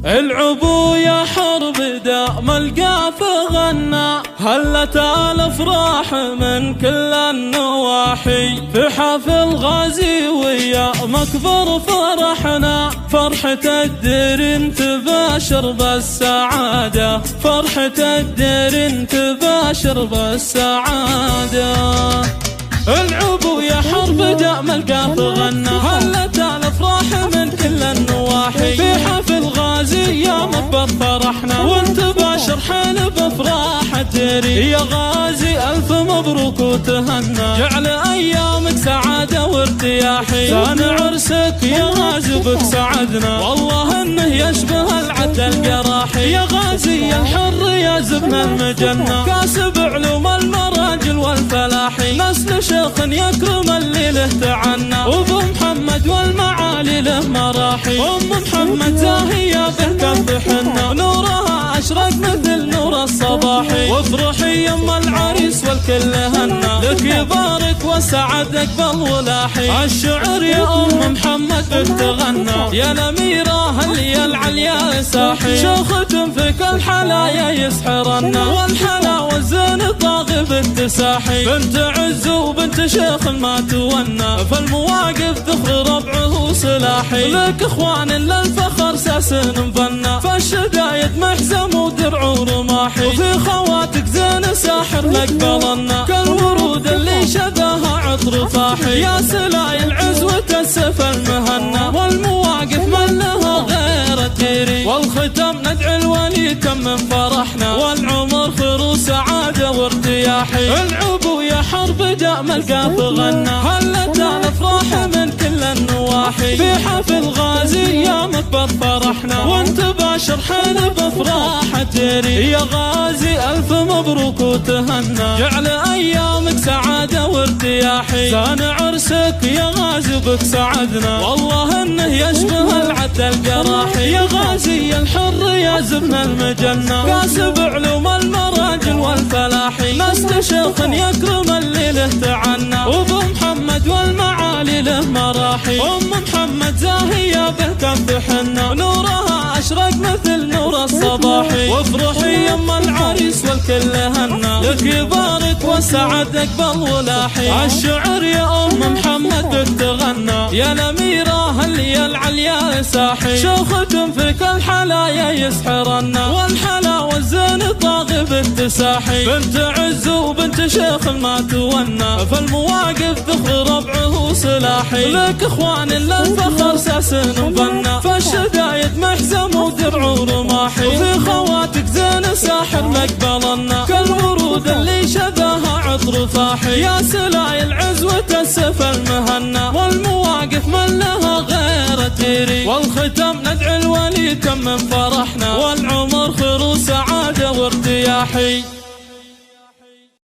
العبو يا حرب دام القاف غنى، هلت الافراح من كل النواحي، في حفل غازي ويا مكبر فرحنا، فرحة الدير تباشر بالسعادة، فرحة الدير تباشر بالسعادة. العبو يا حرب دام القاف غنى، هلت الافراح من كل النواحي، في حفل غازي يا مكبر فرحنا، وانت باشر حين بافراح الديري، يا غازي الف مبروك وتهنى، جعل ايامك سعاده وارتياحي، كان عرسك يا غازي بك سعدنا، والله انه يشبه العد القراحي، يا غازي الحر يا زبن المجنة، كاسب علوم المراجل والفلاحي، نسل شيخ يكرم اللي له تعنى، وابو محمد والمعالي له مراحي، ام محمد زاهيه به كف حنه، نورها اشرق مثل نور الصباحي، وافرحي يم العريس والكل هنا، لك يبارك وسعد اقبل ولاحي، الشعر يا ام محمد بك تغنى، يا الاميره اللي العليا ساحي، شوخة في كل حلايا يسحرنا، والحلا والزين طاغي بالتساحي، بنت عز وبنت شيخ ما تونى، فالمواقف ذخر ربعه سلاحي، لك اخوان للفخر ساس مبنى، فالشدايد محزم ودرع ورماحي، وفي خواتك زين ساحر مقبلنا، كالورود اللي شبهها عطر فاحي، يا سلاي العزوة السف المهنى، والمواقف من لها غير الديري، والختم ندعي الولي تمم فرحنا، والعمر خير وسعادة وارتياحي. العبو يا حرب دام القاف غنى، هلت الافراح من كل النواحي، في حفل غازي يا مكبر فرحنا، وانت باشر حين بافراح الديري، يا غازي الف مبروك وتهنى، جعل ايامك سعاده وارتياحي، كان عرسك يا غازي بك سعدنا، والله انه يشبه العد القراحي، يا غازي الحر يا زبن المجنة، كاسب علوم المراجل والفلاحي، نسل شيخ يكرم اللي له تعنى، وابو محمد والمعالي له مراحي، ام محمد زاهيه به كف حنه، نورها اشرق مثل نور الصباحي، وافرحي يم العريس والكل هنا، لك يبارك وسعد اقبل ولاحي، الشعر يا ام محمد بك تغنى، يا الاميره اللي العليا ساحي، شوخة في كل حلايا يسحرنا، والحلا والزين طاغي بالتساحي، بنت عز وبنت شيخ ما تونى، فالمواقف ذخر ربعه سلاحي، لك اخوان للفخر ساس مبنى، فالشدايد محزم ودرع ورماحي، وفي خواتك زين ساحر مقبلنا، كالورود اللي شبهها عطر فاحي، يا سلاي العزوة السف المهنى، والمواقف من لها غير الديري، والختم ندعي الولي تمم فرحنا، والعمر خير وسعادة وارتياحي.